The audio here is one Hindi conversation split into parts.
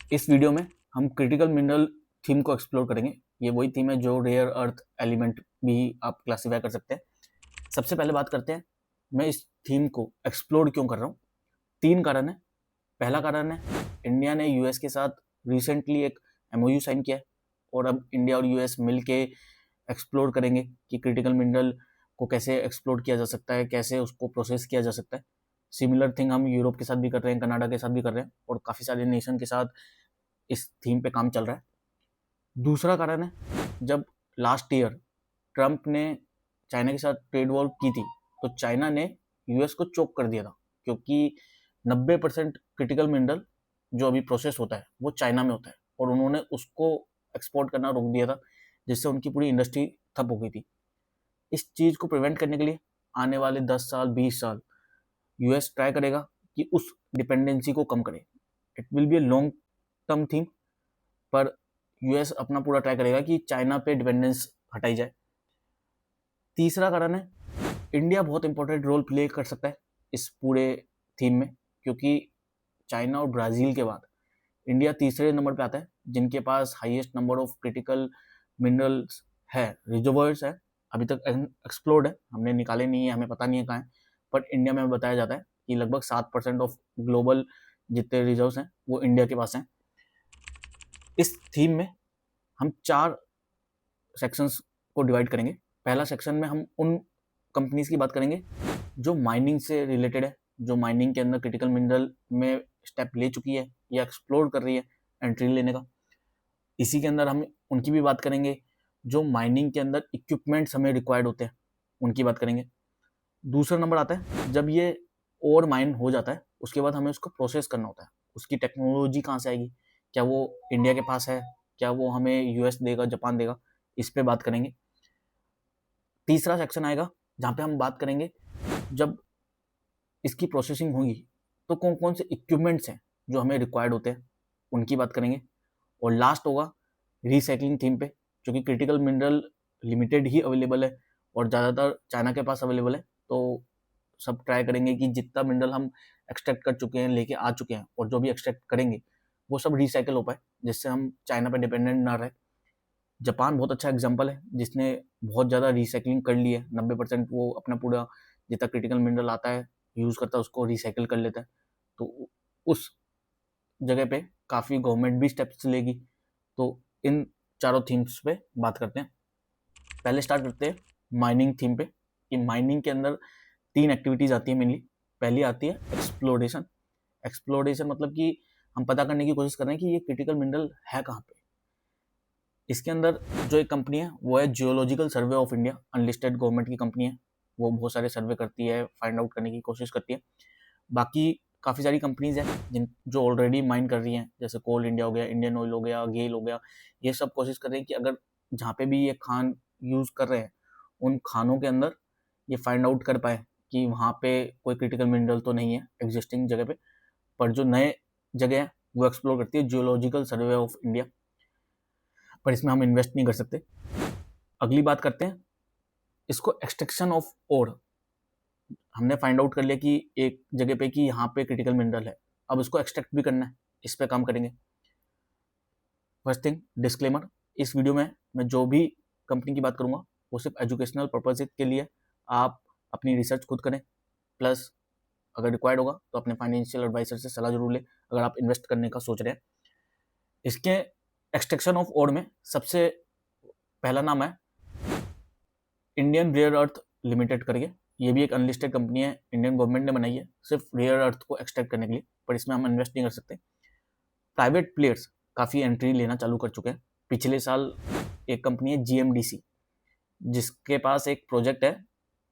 इस वीडियो में हम क्रिटिकल मिनरल थीम को एक्सप्लोर करेंगे। ये वही थीम है जो रेयर अर्थ एलिमेंट भी आप क्लासीफाई कर सकते हैं। सबसे पहले बात करते हैं, मैं इस थीम को एक्सप्लोर क्यों कर रहा हूँ। 3 कारण है। पहला कारण है, इंडिया ने यूएस के साथ रिसेंटली एक एमओयू साइन किया है और अब इंडिया और यूएस मिलके एक्सप्लोर करेंगे कि क्रिटिकल मिनरल को कैसे एक्सप्लोर किया जा सकता है, कैसे उसको प्रोसेस किया जा सकता है। सिमिलर थिंग हम यूरोप के साथ भी कर रहे हैं, कनाडा के साथ भी कर रहे हैं और काफ़ी सारे नेशन के साथ इस थीम पे काम चल रहा है। दूसरा कारण है, जब लास्ट ईयर ट्रंप ने चाइना के साथ ट्रेड वॉर की थी तो चाइना ने यूएस को चोक कर दिया था, क्योंकि 90% क्रिटिकल मिनरल जो अभी प्रोसेस होता है वो चाइना में होता है और उन्होंने उसको एक्सपोर्ट करना रोक दिया था, जिससे उनकी पूरी इंडस्ट्री ठप हो गई थी। इस चीज़ को प्रिवेंट करने के लिए आने वाले 10 साल 20 साल यूएस ट्राई करेगा कि उस डिपेंडेंसी को कम करे। It will be a long term thing, पर यूएस अपना पूरा ट्राई करेगा कि चाइना पे डिपेंडेंस हटाई जाए। तीसरा कारण है, इंडिया बहुत इंपॉर्टेंट रोल प्ले कर सकता है इस पूरे थीम में, क्योंकि चाइना और ब्राज़ील के बाद इंडिया तीसरे नंबर पे आता है जिनके पास highest number of critical minerals है, रिजर्वर्स है। अभी तक एक्सप्लोर्ड है, हमने निकाले नहीं है, हमें पता नहीं है कहाँ है, बट इंडिया में बताया जाता है कि लगभग 7% ऑफ ग्लोबल जितने रिजर्व्स हैं वो इंडिया के पास हैं। इस थीम में हम 4 सेक्शंस को डिवाइड करेंगे। पहला सेक्शन में हम उन कंपनीज की बात करेंगे जो माइनिंग से रिलेटेड है, जो माइनिंग के अंदर क्रिटिकल मिनरल में स्टेप ले चुकी है या एक्सप्लोर कर रही है एंट्री लेने का। इसी के अंदर हम उनकी भी बात करेंगे जो माइनिंग के अंदर इक्विपमेंट्स हमें रिक्वायर्ड होते हैं, उनकी बात करेंगे। दूसरा नंबर आता है, जब ये ओवर माइन हो जाता है उसके बाद हमें उसको प्रोसेस करना होता है। उसकी टेक्नोलॉजी कहाँ से आएगी, क्या वो इंडिया के पास है, क्या वो हमें यूएस देगा, जापान देगा, इस पे बात करेंगे। तीसरा सेक्शन आएगा जहाँ पे हम बात करेंगे जब इसकी प्रोसेसिंग होगी तो कौन कौन से इक्विपमेंट्स हैं जो हमें रिक्वायर्ड होते हैं, उनकी बात करेंगे। और लास्ट होगा रिसाइकलिंग थीम पे, क्योंकि क्रिटिकल मिनरल लिमिटेड ही अवेलेबल है और ज़्यादातर चाइना के पास अवेलेबल है। तो सब ट्राई करेंगे कि जितना मिनरल हम एक्सट्रैक्ट कर चुके हैं, लेके आ चुके हैं और जो भी एक्सट्रैक्ट करेंगे वो सब रिसाइकल हो पाए, जिससे हम चाइना पे डिपेंडेंट ना रहे। जापान बहुत अच्छा एग्जाम्पल है जिसने बहुत ज़्यादा रिसाइकलिंग कर ली है। 90% वो अपना पूरा जितना क्रिटिकल मिनरल आता है यूज़ करता है उसको रिसाइकिल कर लेता है। तो उस जगह पे काफ़ी गवर्नमेंट भी स्टेप्स लेगी। तो इन चारों थीम्स पे बात करते हैं। पहले स्टार्ट करते हैं माइनिंग थीम पे, कि माइनिंग के अंदर 3 एक्टिविटीज़ आती है मेनली। पहली आती है एक्सप्लोरेशन। एक्सप्लोरेशन मतलब कि हम पता करने की कोशिश कर रहे हैं कि ये क्रिटिकल मिनरल है कहाँ पे। इसके अंदर जो एक कंपनी है वो है geological survey of India, unlisted government की कंपनी है। वो बहुत सारे सर्वे करती है, फाइंड आउट करने की कोशिश करती है। बाकी काफ़ी सारी कंपनीज हैं जिन जो ऑलरेडी माइन कर रही हैं, जैसे कोल इंडिया हो गया, इंडियन ऑयल हो गया, गेल हो गया। ये सब कोशिश कर रहे हैं कि अगर जहाँ पे भी ये खान यूज़ कर रहे हैं उन खानों के अंदर ये फाइंड आउट कर पाए कि वहाँ पे कोई क्रिटिकल मिनरल तो नहीं है एग्जिस्टिंग जगह पे। पर जो नए जगह है वो एक्सप्लोर करती है जियोलॉजिकल सर्वे ऑफ इंडिया, पर इसमें हम इन्वेस्ट नहीं कर सकते। अगली बात करते हैं इसको एक्सट्रैक्शन ऑफ ओर। हमने फाइंड आउट कर लिया कि एक जगह पे कि यहाँ पे क्रिटिकल मिनरल है, अब उसको एक्सट्रैक्ट भी करना है, इस पे काम करेंगे। फर्स्ट थिंग डिस्क्लेमर, इस वीडियो में मैं जो भी कंपनी की बात करूँगा वो सिर्फ एजुकेशनल पर्पज के लिए। आप अपनी रिसर्च खुद करें, प्लस अगर रिक्वायर्ड होगा तो अपने फाइनेंशियल एडवाइजर से सलाह जरूर लें अगर आप इन्वेस्ट करने का सोच रहे हैं। इसके एक्सट्रैक्शन ऑफ ओर में सबसे पहला नाम है इंडियन रेयर अर्थ लिमिटेड करके। ये भी एक अनलिस्टेड कंपनी है, इंडियन गवर्नमेंट ने बनाई है सिर्फ रेयर अर्थ को एक्सट्रैक्ट करने के लिए, पर इसमें हम इन्वेस्ट नहीं कर सकते। प्राइवेट प्लेयर्स काफ़ी एंट्री लेना चालू कर चुके हैं। पिछले साल एक कंपनी है जीएमडीसी, जिसके पास एक प्रोजेक्ट है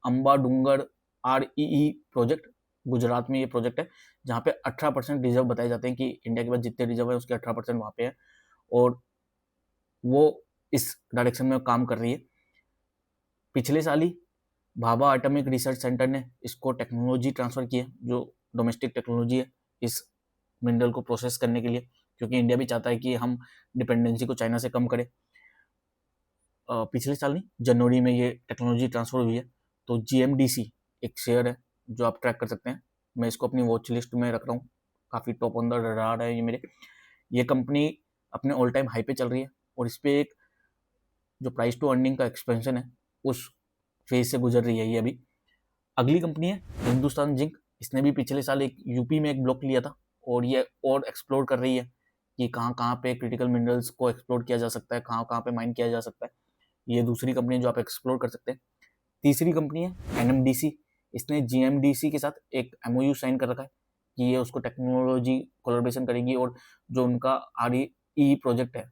अंबा डूंगर REE प्रोजेक्ट। गुजरात में ये प्रोजेक्ट है जहाँ पे 18% रिजर्व बताए जाते हैं कि इंडिया के पास जितने रिजर्व है उसके 18% वहाँ पे है, और वो इस डायरेक्शन में काम कर रही है। पिछले साल ही भाभा एटॉमिक रिसर्च सेंटर ने इसको टेक्नोलॉजी ट्रांसफ़र की है, जो डोमेस्टिक टेक्नोलॉजी है इस मिनरल को प्रोसेस करने के लिए, क्योंकि इंडिया भी चाहता है कि हम डिपेंडेंसी को चाइना से कम करें। पिछले साल नहीं, जनवरी में ये टेक्नोलॉजी ट्रांसफ़र हुई है। तो GMDC एक शेयर है जो आप ट्रैक कर सकते हैं। मैं इसको अपनी वॉच लिस्ट में रख रहा हूँ, काफ़ी टॉप ऑन द रडार है ये मेरे। ये कंपनी अपने ऑल टाइम हाई पे चल रही है और इस पे एक जो प्राइस टू अर्निंग का एक्सपेंशन है उस फेज से गुजर रही है ये अभी। अगली कंपनी है हिंदुस्तान जिंक। इसने भी पिछले साल एक यूपी में एक ब्लॉक लिया था और ये और एक्सप्लोर कर रही है कि कहाँ कहाँ पे क्रिटिकल मिनरल्स को एक्सप्लोर किया जा सकता है, कहाँ कहाँ पे माइन किया जा सकता है। ये दूसरी कंपनी है जो आप एक्सप्लोर कर सकते हैं। तीसरी कंपनी है एनएमडीसी। इसने जीएमडीसी के साथ एक एमओयू साइन कर रखा है कि ये उसको टेक्नोलॉजी कोलैबोरेशन करेगी और जो उनका आरई प्रोजेक्ट है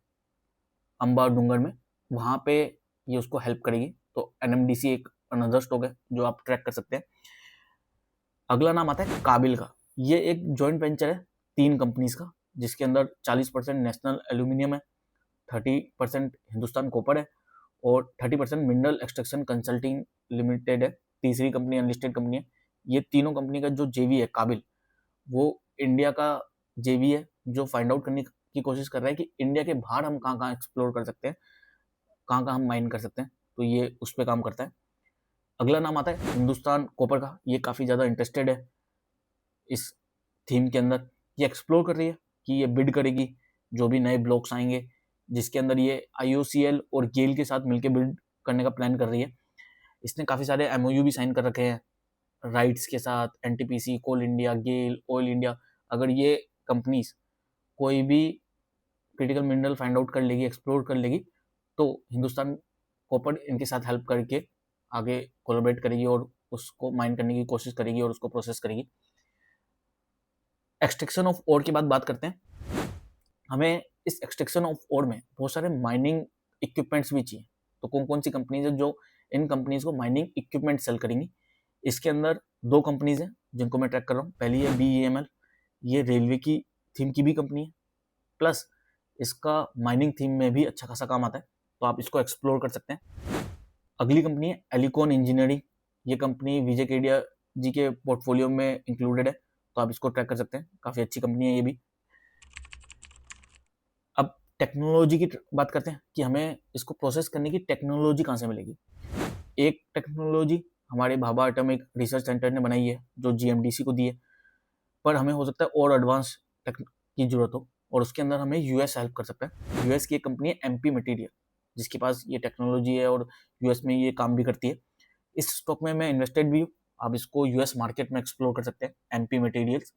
अंबा डूंगर में, वहाँ पे ये उसको हेल्प करेगी। तो एनएमडीसी एक अनदर स्टॉक है जो आप ट्रैक कर सकते हैं। अगला नाम आता है काबिल का। ये एक जॉइंट वेंचर है 3 कंपनीज का, जिसके अंदर 40% नेशनल एल्यूमिनियम है, 30% हिंदुस्तान कॉपर है और 30% मिनरल एक्सट्रैक्शन कंसल्टिंग लिमिटेड है। तीसरी कंपनी अनलिस्टेड कंपनी है। ये तीनों कंपनी का जो जेवी है काबिल, वो इंडिया का जेवी है जो फाइंड आउट करने की कोशिश कर रहा है कि इंडिया के बाहर हम कहाँ कहाँ एक्सप्लोर कर सकते हैं, कहाँ कहाँ हम माइन कर सकते हैं। तो ये उस पर काम करता है। अगला नाम आता है हिंदुस्तान कॉपर का। ये काफ़ी ज़्यादा इंटरेस्टेड है इस थीम के अंदर। ये एक्सप्लोर कर रही है कि ये बिड करेगी जो भी नए ब्लॉक्स आएंगे, जिसके अंदर ये आईओसीएल और गेल के साथ मिलकर बिल्ड करने का प्लान कर रही है। इसने काफ़ी सारे एमओयू भी साइन कर रखे हैं राइट्स के साथ, एनटीपीसी, कोल इंडिया, गेल, ऑयल इंडिया। अगर ये कंपनीज कोई भी क्रिटिकल मिनरल फाइंड आउट कर लेगी, एक्सप्लोर कर लेगी, तो हिंदुस्तान कॉपर इनके साथ हेल्प करके आगे कोलैबोरेट करेगी और उसको माइन करने की कोशिश करेगी और उसको प्रोसेस करेगी। एक्सट्रैक्शन ऑफ ओर की बात करते हैं। हमें इस एक्सट्रैक्शन ऑफ ओर में बहुत सारे माइनिंग इक्विपमेंट्स भी चाहिए। तो कौन कौन सी कंपनीज है जो इन कंपनीज को माइनिंग इक्विपमेंट सेल करेंगी? इसके अंदर 2 कंपनीज हैं जिनको मैं ट्रैक कर रहा हूँ। पहली है BEML। ये रेलवे की थीम की भी कंपनी है, प्लस इसका माइनिंग थीम में भी अच्छा खासा काम आता है, तो आप इसको एक्सप्लोर कर सकते हैं। अगली कंपनी है एलिकॉन इंजीनियरिंग। ये कंपनी विजय केडिया जी के पोर्टफोलियो में इंक्लूडेड है, तो आप इसको ट्रैक कर सकते हैं। काफ़ी अच्छी कंपनी है ये भी। अब टेक्नोलॉजी की बात करते हैं कि हमें इसको प्रोसेस करने की टेक्नोलॉजी कहाँ से मिलेगी। एक टेक्नोलॉजी हमारे भाभा एटॉमिक रिसर्च सेंटर ने बनाई है जो जीएमडीसी को दी है, पर हमें हो सकता है और एडवांस टेक की जरूरत हो और उसके अंदर हमें यूएस हेल्प कर सकता है। यूएस की एक कंपनी है एमपी मटेरियल, जिसके पास ये टेक्नोलॉजी है और यूएस में ये काम भी करती है। इस स्टॉक में मैं इन्वेस्टेड भी हूँ। आप इसको यूएस मार्केट में एक्सप्लोर कर सकते हैं। एमपी मटेरियल्स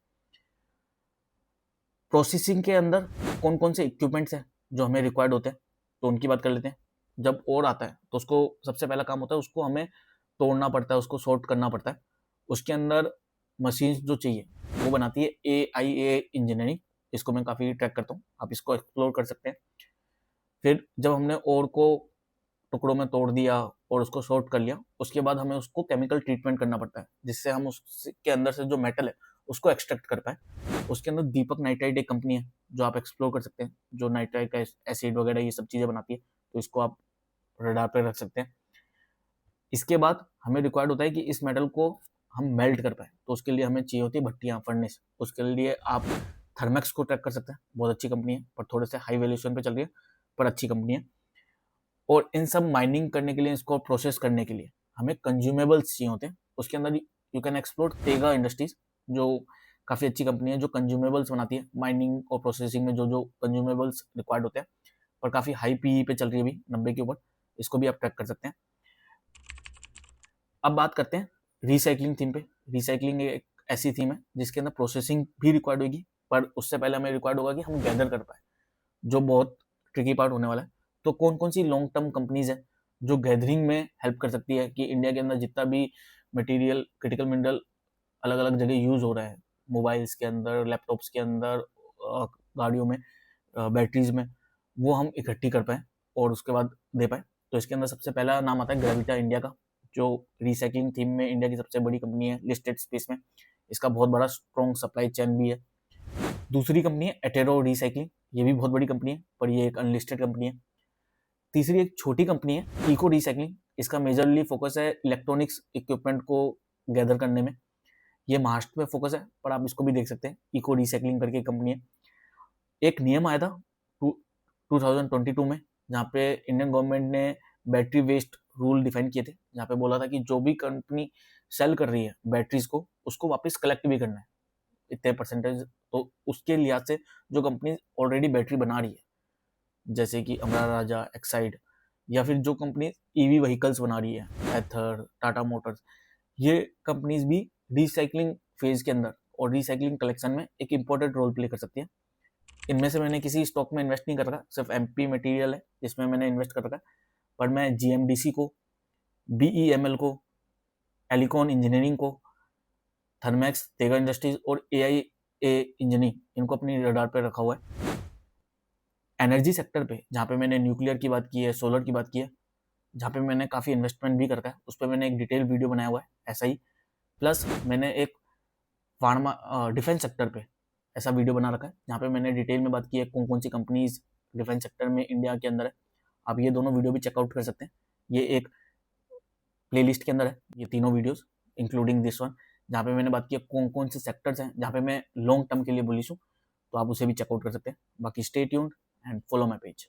प्रोसेसिंग के अंदर कौन कौन से इक्विपमेंट्स हैं जो हमें रिक्वायर्ड होते हैं, तो उनकी बात कर लेते हैं। जब और आता है तो उसको सबसे पहला काम होता है, उसको हमें तोड़ना पड़ता है, उसको सॉर्ट करना पड़ता है। उसके अंदर मशीन्स जो चाहिए वो बनाती है AIA इंजीनियरिंग। इसको मैं काफ़ी ट्रैक करता हूँ, आप इसको एक्सप्लोर कर सकते हैं। फिर जब हमने ओर को टुकड़ों में तोड़ दिया और उसको सॉर्ट कर लिया, उसके बाद हमें उसको केमिकल ट्रीटमेंट करना पड़ता है, जिससे हम उसके अंदर से जो मेटल है उसको एक्सट्रैक्ट कर पाए। उसके अंदर दीपक नाइट्राइट एक कंपनी है जो आप एक्सप्लोर कर सकते हैं, जो नाइट्राइट का एसिड वगैरह ये सब चीज़ें बनाती है, तो इसको आप रडार पर रख सकते हैं। इसके बाद हमें रिक्वायर्ड होता है कि इस मेटल को हम मेल्ट कर पाए, तो उसके लिए हमें चाहिए होती है भट्टियाँ, फर्नेस। उसके लिए आप थर्मेक्स को ट्रैक कर सकते हैं, बहुत अच्छी कंपनी है, पर थोड़े से हाई वैल्यूएशन पे चल रही है, पर अच्छी कंपनी है। और इन सब माइनिंग करने के लिए, इसको प्रोसेस करने के लिए हमें कंज्यूमेबल्स चाहिए होते हैं। उसके अंदर you can explore Tega industries, जो काफ़ी अच्छी कंपनी है, जो कंज्यूमेबल्स बनाती है। माइनिंग और प्रोसेसिंग में जो जो कंज्यूमेबल्स रिक्वायर्ड होते हैं, पर काफ़ी हाई पीई पे चल रही है अभी, 90 के ऊपर। इसको भी आप ट्रैक कर सकते हैं। अब बात करते हैं रिसाइकलिंग थीम पे। रिसाइकलिंग एक ऐसी थीम है जिसके अंदर प्रोसेसिंग भी रिक्वायर्ड होगी, पर उससे पहले हमें रिक्वायर्ड होगा कि हम गैदर कर पाए, जो बहुत ट्रिकी पार्ट होने वाला है। तो कौन कौन सी लॉन्ग टर्म कंपनीज है जो गैदरिंग में हेल्प कर सकती है कि इंडिया के अंदर जितना भी मटेरियल, क्रिटिकल मिनरल अलग अलग जगह यूज हो रहा है, मोबाइल्स के अंदर, लैपटॉप्स के अंदर, गाड़ियों में, बैटरीज में, वो हम इकट्ठी कर पाए और उसके बाद दे पाए। तो इसके अंदर सबसे पहला नाम आता है ग्रेविटा इंडिया का, जो रिसाइकलिंग थीम में इंडिया की सबसे बड़ी कंपनी है लिस्टेड स्पेस में। इसका बहुत बड़ा स्ट्रॉन्ग सप्लाई चेन भी है। दूसरी कंपनी है एटेरो रिसाइकलिंग। ये भी बहुत बड़ी कंपनी है, पर ये एक अनलिस्टेड कंपनी है। तीसरी एक छोटी कंपनी है इको रिसाइकलिंग। इसका मेजरली फोकस है इलेक्ट्रॉनिक्स इक्विपमेंट को गैदर करने में। ये महाराष्ट्र में फोकस है, पर आप इसको भी देख सकते हैं, इको रिसाइकलिंग करके कंपनी है। एक नियम आया था 2022 में, जहाँ पे इंडियन गवर्नमेंट ने बैटरी वेस्ट रूल डिफाइन किए थे, जहाँ पे बोला था कि जो भी कंपनी सेल कर रही है बैटरीज को, उसको वापस कलेक्ट भी करना है। इतने परसेंटेज, तो उसके लिहाज से जो कंपनी ऑलरेडी बैटरी बना रही है जैसे कि अमरा राजा, एक्साइड, या फिर जो कंपनी ईवी व्हीकल्स बना रही है, एथर, टाटा मोटर्स, ये कंपनीज भी रिसाइकलिंग फेज के अंदर और रिसाइकलिंग कलेक्शन में एक इम्पोर्टेंट रोल प्ले कर सकती है। इनमें से मैंने किसी स्टॉक में इन्वेस्ट नहीं कर रखा, सिर्फ एमपी मटेरियल है जिसमें मैंने इन्वेस्ट कर रखा है, पर मैं जीएमडीसी को, बीईएमएल को, एलिकॉन इंजीनियरिंग को, थर्मैक्स, तेगा इंडस्ट्रीज और एआईए इंजीनियरिंग, इनको अपनी रडार पर रखा हुआ है। एनर्जी सेक्टर पे जहाँ पे मैंने न्यूक्लियर की बात की है, सोलर की बात की है, जहाँ पे मैंने काफ़ी इन्वेस्टमेंट भी कर रखा है, उस पर मैंने एक डिटेल वीडियो बनाया हुआ है ऐसा ही। प्लस मैंने एक फार्मा डिफेंस सेक्टर पे ऐसा वीडियो बना रखा है जहाँ पे मैंने डिटेल में बात की है कौन कौन सी कंपनीज डिफेंस सेक्टर में इंडिया के अंदर है। आप ये दोनों वीडियो भी चेकआउट कर सकते हैं, ये एक प्लेलिस्ट के अंदर है ये तीनों वीडियोस इंक्लूडिंग दिस वन, जहाँ पे मैंने बात की है कौन कौन से सेक्टर्स हैं जहाँ पे मैं लॉन्ग टर्म के लिए बुलिश हूँ, तो आप उसे भी चेकआउट कर सकते हैं। बाकी stay tuned and follow my page.